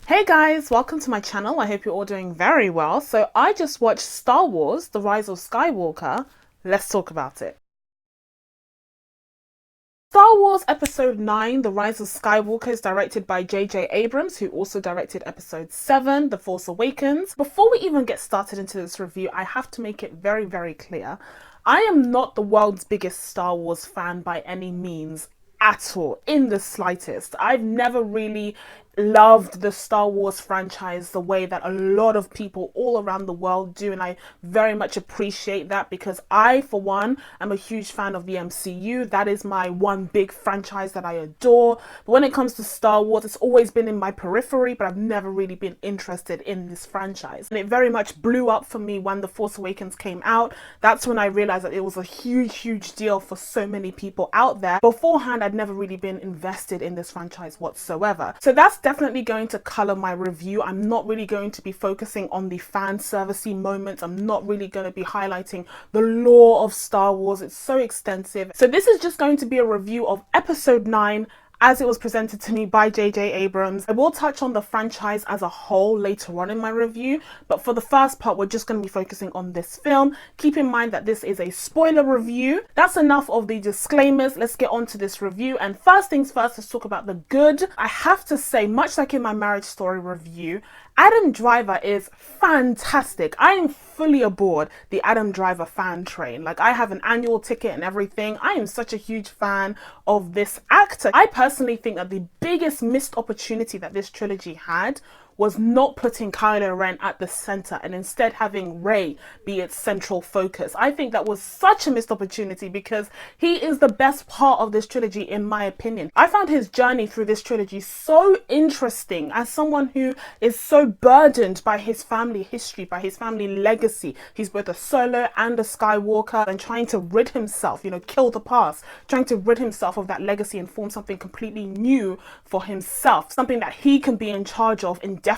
Hey guys, welcome to my channel. I hope you're all doing very well. So I just watched Star Wars, The Rise of Skywalker. Let's talk about it. Star Wars Episode 9, The Rise of Skywalker is directed by J.J. Abrams, who also directed Episode 7, The Force Awakens. Before we even get started into this review, I have to make it very, very clear. I am not the world's biggest Star Wars fan by any means at all, in the slightest. I've never really loved the Star Wars franchise the way that a lot of people all around the world do, and I very much appreciate that because I, for one, am a huge fan of the MCU. That is my one big franchise that I adore. But when it comes to Star Wars, it's always been in my periphery, but I've never really been interested in this franchise. And it very much blew up for me when The Force Awakens came out. That's when I realized that it was a huge deal for so many people out there. Beforehand, I'd never really been invested in this franchise whatsoever. So that's definitely going to color my review. I'm not really going to be focusing on the fan servicey moments. I'm not really going to be highlighting the lore of Star Wars. It's so extensive. So this is just going to be a review of Episode 9 as it was presented to me by J.J. Abrams. I will touch on the franchise as a whole later on in my review, but for the first part, we're just going to be focusing on this film. Keep in mind that this is a spoiler review. That's enough of the disclaimers. Let's get on to this review. And first things first, let's talk about the good. I have to say, much like in my Marriage Story review, Adam Driver is fantastic. I am fully aboard the Adam Driver fan train. Like, I have an annual ticket and everything. I am such a huge fan of this actor. I personally think that the biggest missed opportunity that this trilogy had was not putting Kylo Ren at the center and instead having Rey be its central focus. I think that was such a missed opportunity because he is the best part of this trilogy in my opinion. I found his journey through this trilogy so interesting as someone who is so burdened by his family history, by his family legacy. He's both a Solo and a Skywalker and trying to rid himself, kill the past, trying to rid himself of that legacy and form something completely new for himself, something that he can be in charge of indefinitely.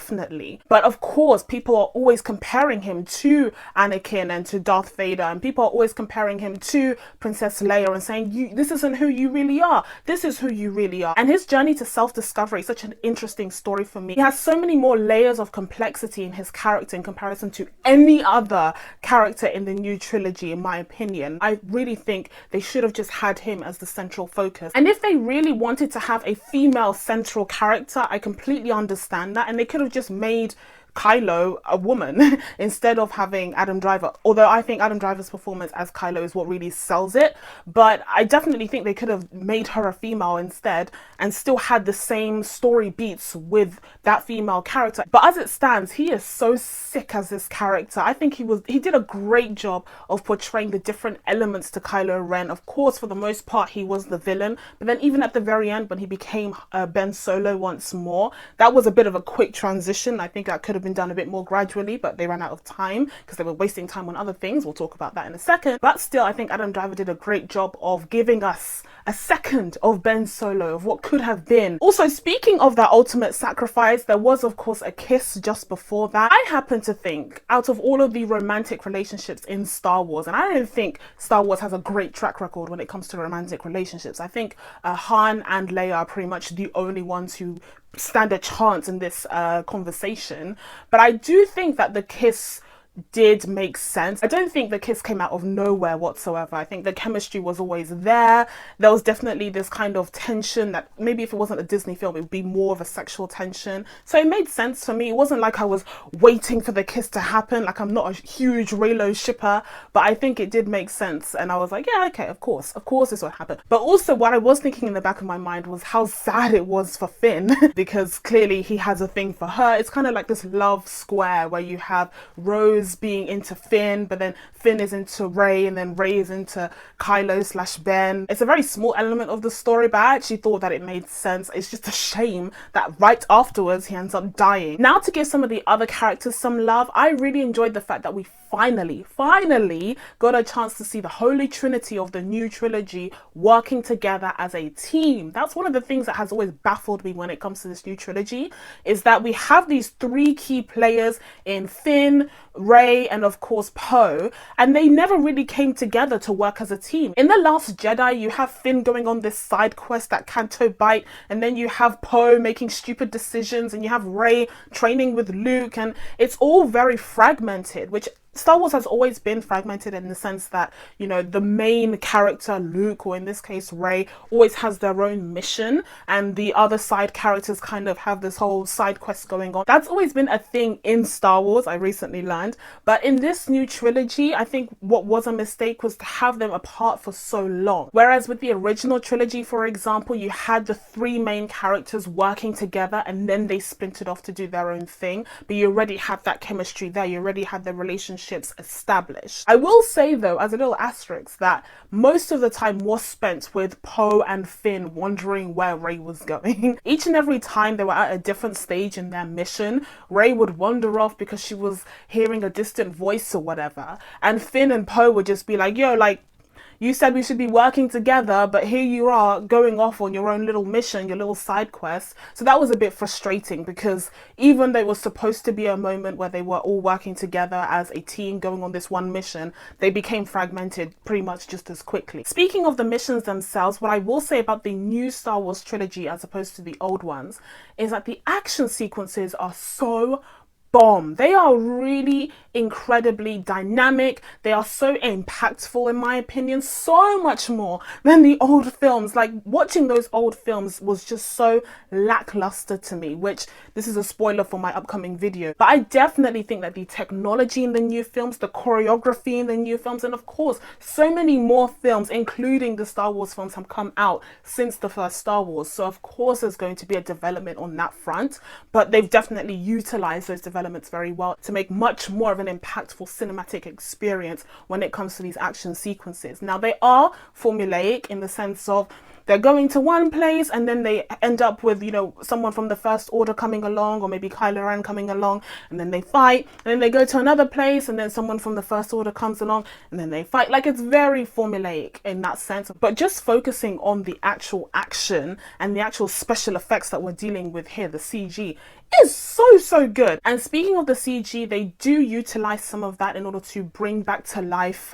But of course, people are always comparing him to Anakin and to Darth Vader, and people are always comparing him to Princess Leia and saying, this isn't who you really are. This is who you really are. And his journey to self-discovery is such an interesting story for me. He has so many more layers of complexity in his character in comparison to any other character in the new trilogy, in my opinion. I really think they should have just had him as the central focus. And if they really wanted to have a female central character, I completely understand that, and they could have just made Kylo a woman instead of having Adam Driver, although I think Adam Driver's performance as Kylo is what really sells it. But I definitely think they could have made her a female instead and still had the same story beats with that female character. But as it stands, he is so sick as this character. I think he did a great job of portraying the different elements to Kylo Ren. Of course, for the most part, he was the villain, but then even at the very end when he became Ben Solo once more, that was a bit of a quick transition. I think that could have been done a bit more gradually, but they ran out of time because they were wasting time on other things. We'll talk about that in a second. But still, I think Adam Driver did a great job of giving us a second of Ben Solo, of what could have been. Also, speaking of that ultimate sacrifice, there was of course a kiss just before that. I happen to think out of all of the romantic relationships in Star Wars, and I don't think Star Wars has a great track record when it comes to romantic relationships. I think Han and Leia are pretty much the only ones who stand a chance in this conversation. But I do think that the kiss did make sense. I don't think the kiss came out of nowhere whatsoever. I think the chemistry was always there. There was definitely this kind of tension that maybe if it wasn't a Disney film, it would be more of a sexual tension. So it made sense for me. It wasn't like I was waiting for the kiss to happen. Like, I'm not a huge Reylo shipper, but I think it did make sense. And I was like, yeah, okay, of course this would happen. But also what I was thinking in the back of my mind was how sad it was for Finn because clearly he has a thing for her. It's kind of like this love square where you have Rose being into Finn, but then Finn is into Rey, and then Rey is into Kylo/Ben. It's a very small element of the story, but I actually thought that it made sense. It's just a shame that right afterwards he ends up dying. Now, to give some of the other characters some love, I really enjoyed the fact that we finally got a chance to see the holy trinity of the new trilogy working together as a team. That's one of the things that has always baffled me when it comes to this new trilogy, is that we have these three key players in Finn, Rey, and of course Poe, and they never really came together to work as a team. In The Last Jedi, you have Finn going on this side quest, that Canto Bight, and then you have Poe making stupid decisions, and you have Rey training with Luke, and it's all very fragmented, which Star Wars has always been fragmented in the sense that, you know, the main character, Luke, or in this case Rey, always has their own mission, and the other side characters kind of have this whole side quest going on. That's always been a thing in Star Wars, I recently learned. But in this new trilogy, I think what was a mistake was to have them apart for so long. Whereas with the original trilogy, for example, you had the three main characters working together and then they splintered off to do their own thing, but you already had that chemistry there, you already had the relationship established. I will say though, as a little asterisk, that most of the time was spent with Poe and Finn wondering where Rey was going. Each and every time they were at a different stage in their mission, Rey would wander off because she was hearing a distant voice or whatever, and Finn and Poe would just be like, yo, like, you said we should be working together, but here you are going off on your own little mission, your little side quest. So that was a bit frustrating, because even though it was supposed to be a moment where they were all working together as a team going on this one mission, they became fragmented pretty much just as quickly. Speaking of the missions themselves, what I will say about the new Star Wars trilogy as opposed to the old ones is that the action sequences are so bomb. They are really incredibly dynamic. They are so impactful, in my opinion, so much more than the old films. Like, watching those old films was just so lackluster to me, which this is a spoiler for my upcoming video. But I definitely think that the technology in the new films, the choreography in the new films, and of course so many more films, including the Star Wars films, have come out since the first Star Wars. So of course there's going to be a development on that front, but they've definitely utilized those developments very well to make much more of an impactful cinematic experience when it comes to these action sequences. Now, they are formulaic in the sense of they're going to one place and then they end up with, you know, someone from the First Order coming along, or maybe Kylo Ren coming along, and then they fight, and then they go to another place and then someone from the First Order comes along and then they fight. Like, it's very formulaic in that sense. But just focusing on the actual action and the actual special effects that we're dealing with here, the CG, is so good. And speaking of the CG, they do utilize some of that in order to bring back to life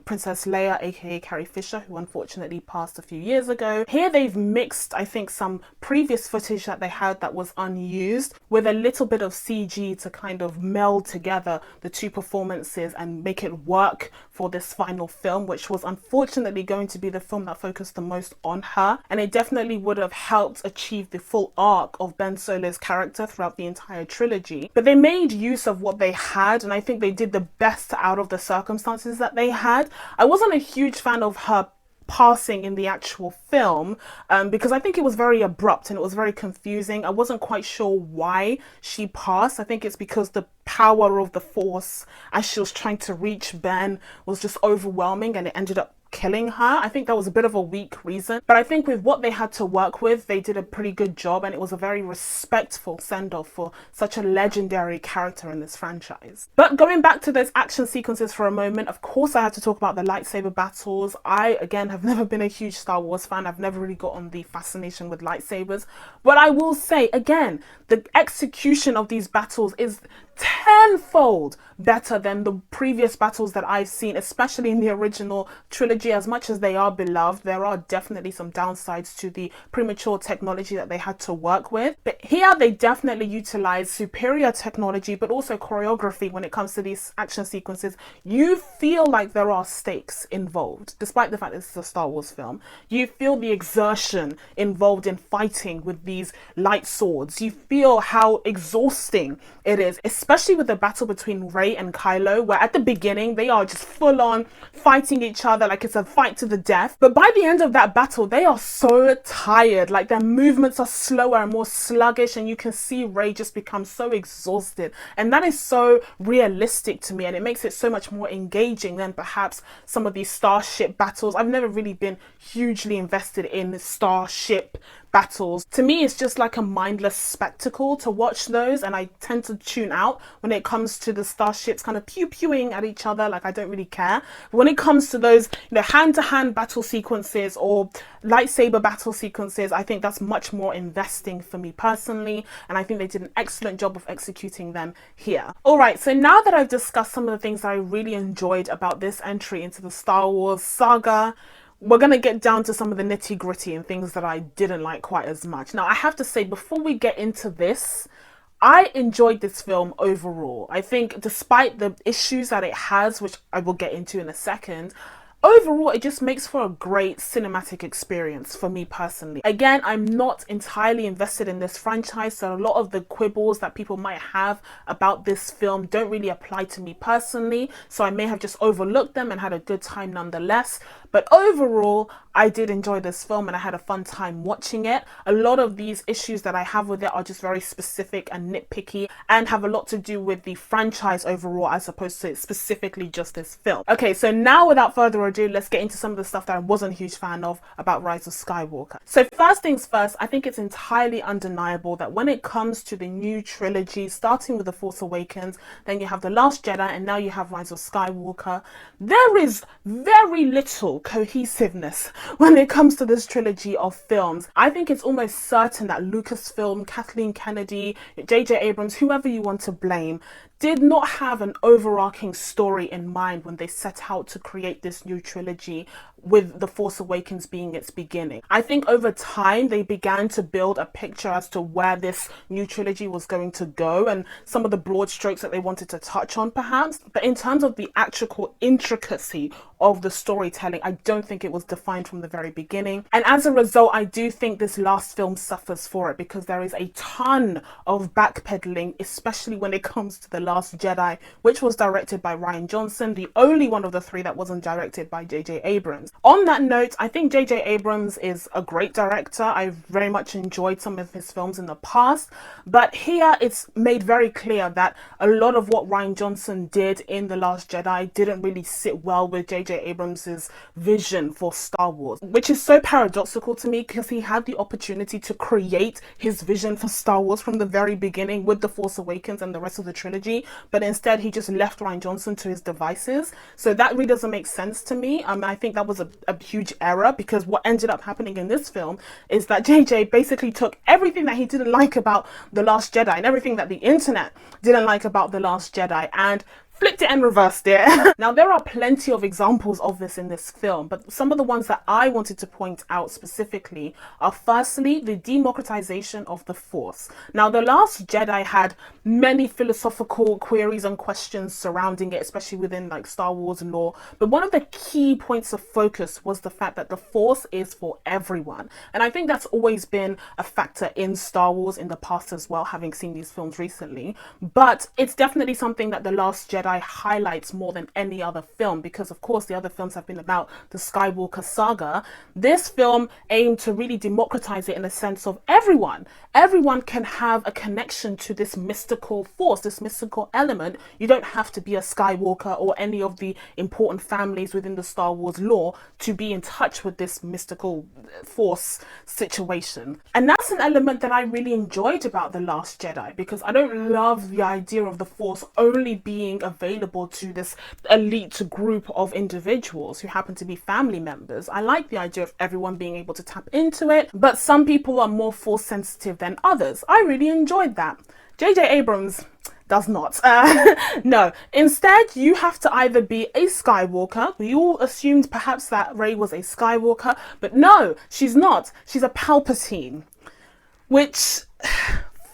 Princess Leia, aka Carrie Fisher, who unfortunately passed a few years ago. Here they've mixed, I think, some previous footage that they had that was unused with a little bit of CG to kind of meld together the two performances and make it work for this final film, which was unfortunately going to be the film that focused the most on her. And it definitely would have helped achieve the full arc of Ben Solo's character throughout the entire trilogy. But they made use of what they had, and I think they did the best out of the circumstances that they had. I wasn't a huge fan of her passing in the actual film because I think it was very abrupt and it was very confusing. I wasn't quite sure why she passed. I think it's because the power of the Force as she was trying to reach Ben was just overwhelming, and it ended up killing her. I think that was a bit of a weak reason, but I think with what they had to work with, they did a pretty good job, and it was a very respectful send-off for such a legendary character in this franchise. But going back to those action sequences for a moment, of course I had to talk about the lightsaber battles. I, again, have never been a huge Star Wars fan. I've never really gotten the fascination with lightsabers, but I will say, again, the execution of these battles is tenfold better than the previous battles that I've seen, especially in the original trilogy. As much as they are beloved, there are definitely some downsides to the premature technology that they had to work with. But here they definitely utilize superior technology, but also choreography when it comes to these action sequences. You feel like there are stakes involved, despite the fact this is a Star Wars film. You feel the exertion involved in fighting with these light swords. You feel how exhausting it is, especially with the battle between Rey and Kylo, where at the beginning they are just full on fighting each other like it's a fight to the death. But by the end of that battle, they are so tired, like their movements are slower and more sluggish, and you can see Rey just become so exhausted. And that is so realistic to me, and it makes it so much more engaging than perhaps some of these starship battles. I've never really been hugely invested in starship battles, to me it's just like a mindless spectacle to watch those, and I tend to tune out when it comes to the starships kind of pew-pewing at each other. Like, I don't really care. But when it comes to those, you know, hand-to-hand battle sequences or lightsaber battle sequences, I think that's much more investing for me personally, and I think they did an excellent job of executing them here. Alright, so now that I've discussed some of the things that I really enjoyed about this entry into the Star Wars saga, we're going to get down to some of the nitty gritty and things that I didn't like quite as much. Now, I have to say, before we get into this, I enjoyed this film overall. I think despite the issues that it has, which I will get into in a second, overall, it just makes for a great cinematic experience for me personally. Again, I'm not entirely invested in this franchise, so a lot of the quibbles that people might have about this film don't really apply to me personally, so I may have just overlooked them and had a good time nonetheless. But overall, I did enjoy this film and I had a fun time watching it. A lot of these issues that I have with it are just very specific and nitpicky and have a lot to do with the franchise overall as opposed to specifically just this film. Okay, so now without further ado, let's get into some of the stuff that I wasn't a huge fan of about Rise of Skywalker. So first things first, I think it's entirely undeniable that when it comes to the new trilogy, starting with The Force Awakens, then you have The Last Jedi, and now you have Rise of Skywalker, there is very little cohesiveness when it comes to this trilogy of films. I think it's almost certain that Lucasfilm, Kathleen Kennedy, J.J. Abrams, whoever you want to blame, did not have an overarching story in mind when they set out to create this new trilogy, with The Force Awakens being its beginning. I think over time they began to build a picture as to where this new trilogy was going to go and some of the broad strokes that they wanted to touch on perhaps, but in terms of the actual intricacy of the storytelling, I don't think it was defined from the very beginning, and as a result I do think this last film suffers for it, because there is a ton of backpedaling, especially when it comes to The Last Jedi, which was directed by Rian Johnson, the only one of the three that wasn't directed by J.J. Abrams. On that note, I think J.J. Abrams is a great director. I've very much enjoyed some of his films in the past, but here it's made very clear that a lot of what Rian Johnson did in The Last Jedi didn't really sit well with J.J. Abrams' vision for Star Wars, which is so paradoxical to me because he had the opportunity to create his vision for Star Wars from the very beginning with The Force Awakens and the rest of the trilogy, but instead he just left Rian Johnson to his devices. So that really doesn't make sense to me. I think that was a huge error, because what ended up happening in this film is that JJ basically took everything that he didn't like about The Last Jedi and everything that the internet didn't like about The Last Jedi and flipped it and reversed it. Now, there are plenty of examples of this in this film, but some of the ones that I wanted to point out specifically are firstly the democratization of the Force. Now, The Last Jedi had many philosophical queries and questions surrounding it, especially within like Star Wars lore, but one of the key points of focus was the fact that the Force is for everyone, and I think that's always been a factor in Star Wars in the past as well, having seen these films recently, but it's definitely something that The Last Jedi highlights more than any other film, because of course the other films have been about the Skywalker saga. This film aimed to really democratize it in the sense of everyone can have a connection to this mystical force, this mystical element. You don't have to be a Skywalker or any of the important families within the Star Wars lore to be in touch with this mystical force situation, and that's an element that I really enjoyed about The Last Jedi, because I don't love the idea of the Force only being available to this elite group of individuals who happen to be family members. I like the idea of everyone being able to tap into it, but some people are more Force sensitive than others. I really enjoyed that. J.J. Abrams does not. No, instead you have to either be a Skywalker. We all assumed perhaps that Rey was a Skywalker, but no, she's not. She's a Palpatine, which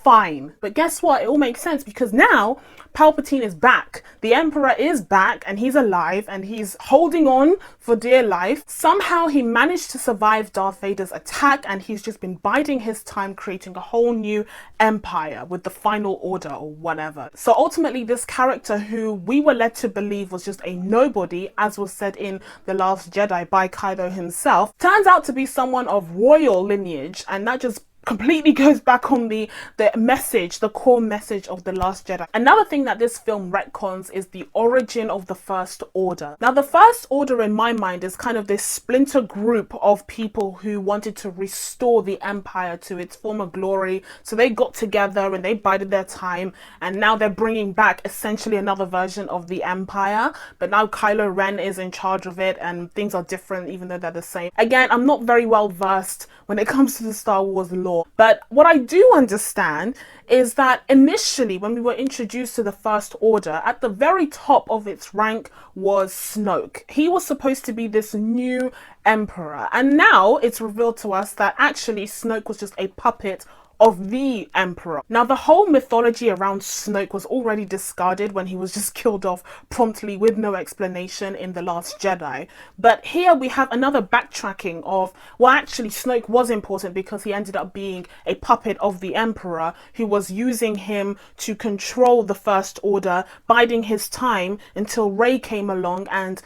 fine, but guess what? It all makes sense, because now Palpatine is back. The Emperor is back and he's alive and he's holding on for dear life. Somehow he managed to survive Darth Vader's attack and he's just been biding his time, creating a whole new empire with the Final Order or whatever. So ultimately this character, who we were led to believe was just a nobody, as was said in The Last Jedi by Kylo himself, turns out to be someone of royal lineage, and that just completely goes back on the message, the core message of The Last Jedi. Another thing that this film retcons is the origin of the First Order. Now, the First Order in my mind is kind of this splinter group of people who wanted to restore the Empire to its former glory. So they got together and they bided their time, and now they're bringing back essentially another version of the Empire. But now Kylo Ren is in charge of it, and things are different even though they're the same. Again, I'm not very well versed when it comes to the Star Wars lore, but what I do understand is that initially when we were introduced to the First Order, at the very top of its rank was Snoke. He was supposed to be this new emperor, and now it's revealed to us that actually Snoke was just a puppet of the Emperor. Now, the whole mythology around Snoke was already discarded when he was just killed off promptly with no explanation in The Last Jedi. But here we have another backtracking of, well, actually Snoke was important because he ended up being a puppet of the Emperor who was using him to control the First Order, biding his time until Rey came along and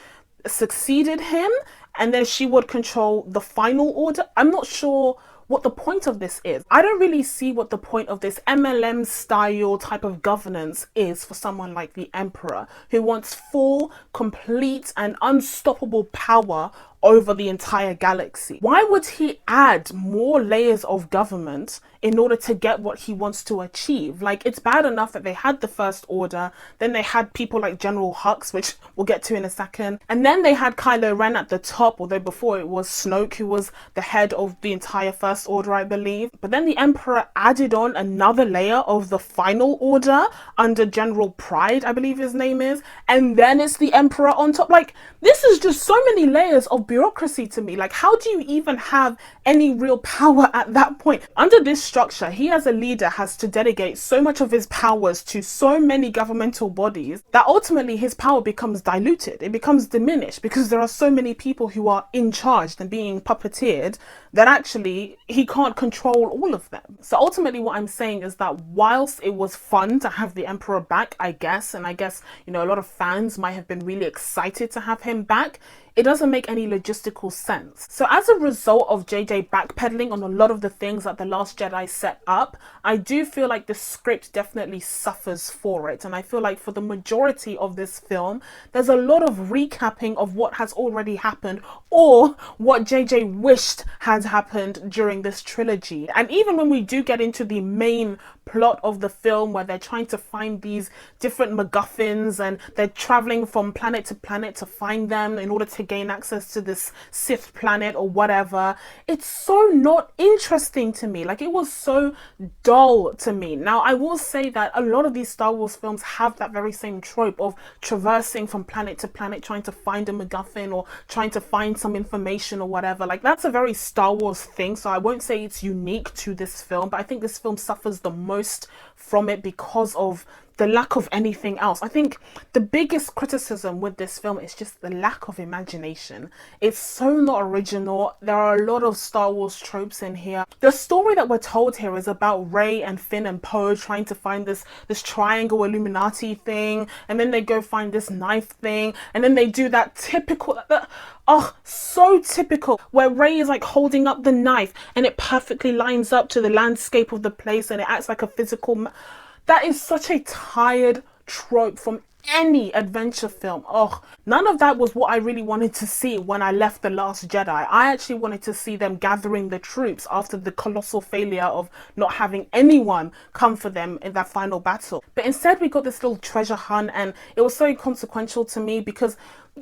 succeeded him, and then she would control the final order. I'm not sure what the point of this is. I don't really see what the point of this MLM style type of governance is for someone like the Emperor, who wants full, complete and unstoppable power over the entire galaxy. Why would he add more layers of government in order to get what he wants to achieve? Like, it's bad enough that they had the First Order, then they had people like General Hux, which we'll get to in a second, and then they had Kylo Ren at the top, although before it was Snoke who was the head of the entire First Order, I believe. But then the Emperor added on another layer of the Final Order under General Pride, I believe his name is, and then it's the Emperor on top. Like, this is just so many layers of bureaucracy to me. Like, how do you even have any real power at that point? Under this structure, he as a leader has to delegate so much of his powers to so many governmental bodies that ultimately his power becomes diluted. It becomes diminished because there are so many people who are in charge and being puppeteered that actually he can't control all of them. So ultimately what I'm saying is that whilst it was fun to have the Emperor back, I guess, and I guess, you know, a lot of fans might have been really excited to have him back, it doesn't make any logistical sense. So as a result of JJ backpedaling on a lot of the things that The Last Jedi set up, I do feel like the script definitely suffers for it. And I feel like for the majority of this film, there's a lot of recapping of what has already happened or what JJ wished had happened during this trilogy. And even when we do get into the main plot of the film where they're trying to find these different MacGuffins and they're traveling from planet to planet to find them in order to gain access to this Sith planet or whatever, it's so not interesting to me. Like, it was so dull to me. Now, I will say that a lot of these Star Wars films have that very same trope of traversing from planet to planet trying to find a MacGuffin or trying to find some information or whatever. Like, that's a very Star Wars thing, so I won't say it's unique to this film, but I think this film suffers the most from it because of the lack of anything else. I think the biggest criticism with this film is just the lack of imagination. It's so not original. There are a lot of Star Wars tropes in here. The story that we're told here is about Rey and Finn and Poe trying to find this triangle Illuminati thing, and then they go find this knife thing, and then they do that typical, so typical, where Rey is like holding up the knife and it perfectly lines up to the landscape of the place and it acts like a physical that is such a tired trope from any adventure film. None of that was what I really wanted to see when I left The Last Jedi. I actually wanted to see them gathering the troops after the colossal failure of not having anyone come for them in that final battle. But instead we got this little treasure hunt, and it was so inconsequential to me because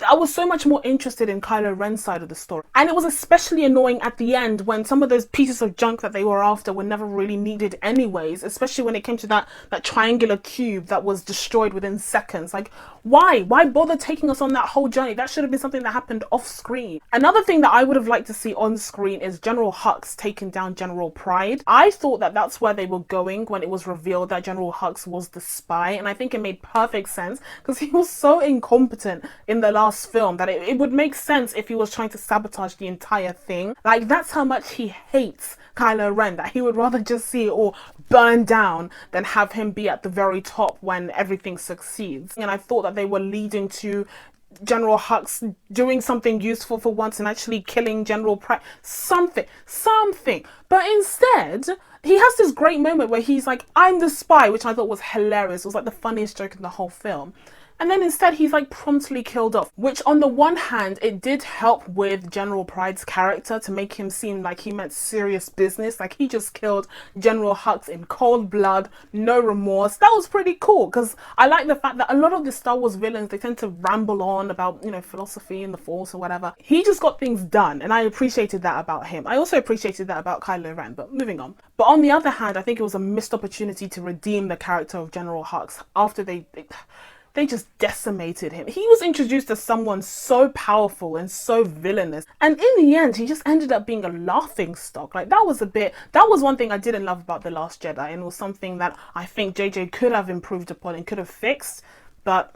I was so much more interested in Kylo Ren's side of the story. And it was especially annoying at the end when some of those pieces of junk that they were after were never really needed anyways, especially when it came to that triangular cube that was destroyed within seconds. Like, why bother taking us on that whole journey? That should have been something that happened off screen. Another thing that I would have liked to see on screen is General Hux taking down General Pride. I thought that that's where they were going when it was revealed that General Hux was the spy, and I think it made perfect sense because he was so incompetent in the last film that it would make sense if he was trying to sabotage the entire thing. Like, that's how much he hates Kylo Ren, that he would rather just see it all burn down than have him be at the very top when everything succeeds. And I thought that they were leading to General Hux doing something useful for once and actually killing General Pride. Something. But instead, he has this great moment where he's like, I'm the spy, which I thought was hilarious. It was like the funniest joke in the whole film. And then instead he's like promptly killed off, which on the one hand, it did help with General Pryde's character to make him seem like he meant serious business. Like he just killed General Hux in cold blood, no remorse. That was pretty cool because I like the fact that a lot of the Star Wars villains, they tend to ramble on about, you know, philosophy and the Force or whatever. He just got things done and I appreciated that about him. I also appreciated that about Kylo Ren, but moving on. But on the other hand, I think it was a missed opportunity to redeem the character of General Hux after they just decimated him. He was introduced as someone so powerful and so villainous. And in the end, he just ended up being a laughing stock. Like that was one thing I didn't love about The Last Jedi. And it was something that I think JJ could have improved upon and could have fixed. But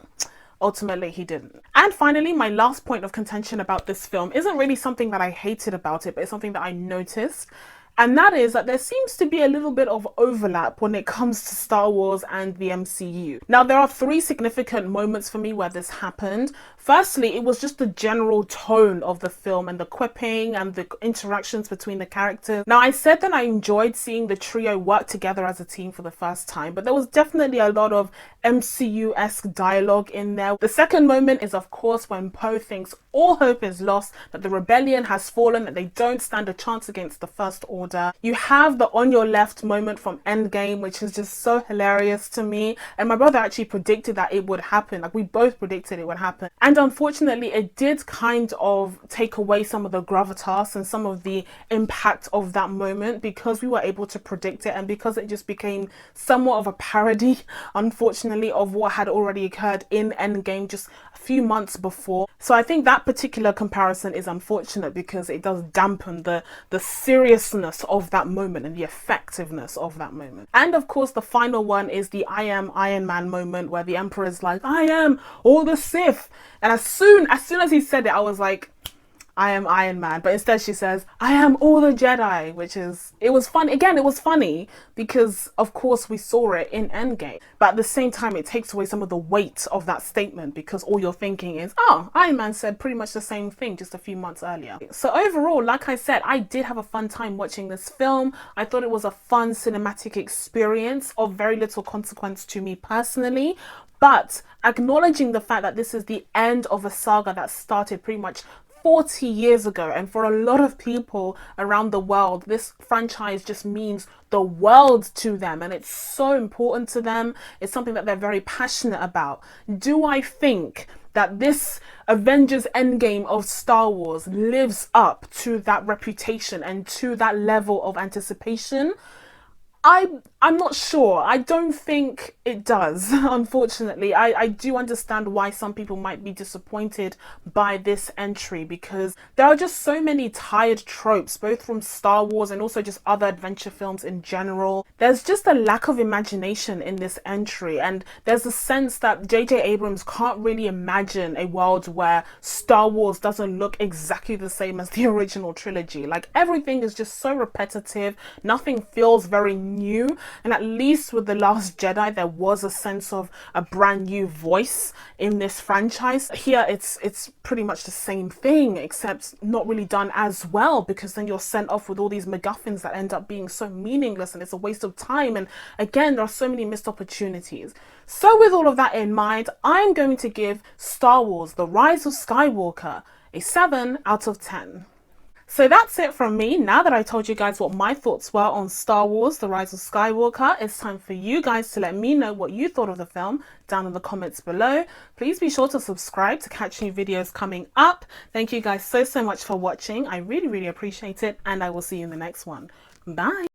ultimately he didn't. And finally, my last point of contention about this film isn't really something that I hated about it, but it's something that I noticed. And that is that there seems to be a little bit of overlap when it comes to Star Wars and the MCU. Now, there are 3 significant moments for me where this happened. Firstly, it was just the general tone of the film and the quipping and the interactions between the characters. Now, I said that I enjoyed seeing the trio work together as a team for the first time, but there was definitely a lot of MCU-esque dialogue in there. The second moment is, of course, when Poe thinks all hope is lost, that the rebellion has fallen, that they don't stand a chance against the First Order. You have the on your left moment from Endgame, which is just so hilarious to me. And my brother actually predicted that it would happen. Like we both predicted it would happen. And unfortunately, it did kind of take away some of the gravitas and some of the impact of that moment because we were able to predict it and because it just became somewhat of a parody, unfortunately, of what had already occurred in Endgame just a few months before. So I think that particular comparison is unfortunate because it does dampen the seriousness of that moment and the effectiveness of that moment. And of course, the final one is the I am Iron Man moment where the Emperor is like, I am all the Sith. And as soon as he said it, I was like, I am Iron Man. But instead she says, I am all the Jedi, which is, it was fun. Again, it was funny because of course we saw it in Endgame. But at the same time, it takes away some of the weight of that statement because all you're thinking is, oh, Iron Man said pretty much the same thing just a few months earlier. So overall, like I said, I did have a fun time watching this film. I thought it was a fun cinematic experience of very little consequence to me personally. But acknowledging the fact that this is the end of a saga that started pretty much 40 years ago, and for a lot of people around the world, this franchise just means the world to them and it's so important to them. It's something that they're very passionate about. Do I think that this Avengers Endgame of Star Wars lives up to that reputation and to that level of anticipation? I'm not sure. I don't think it does, unfortunately. I do understand why some people might be disappointed by this entry because there are just so many tired tropes, both from Star Wars and also just other adventure films in general. There's just a lack of imagination in this entry, and there's a sense that J.J. Abrams can't really imagine a world where Star Wars doesn't look exactly the same as the original trilogy. Like everything is just so repetitive, nothing feels very new. And at least with The Last Jedi, there was a sense of a brand new voice in this franchise. Here, it's pretty much the same thing, except not really done as well, because then you're sent off with all these MacGuffins that end up being so meaningless and it's a waste of time. And again, there are so many missed opportunities. So with all of that in mind, I'm going to give Star Wars: The Rise of Skywalker a 7 out of 10. So that's it from me. Now that I told you guys what my thoughts were on Star Wars: The Rise of Skywalker, it's time for you guys to let me know what you thought of the film down in the comments below. Please be sure to subscribe to catch new videos coming up. Thank you guys so much for watching. I really appreciate it, and I will see you in the next one. Bye.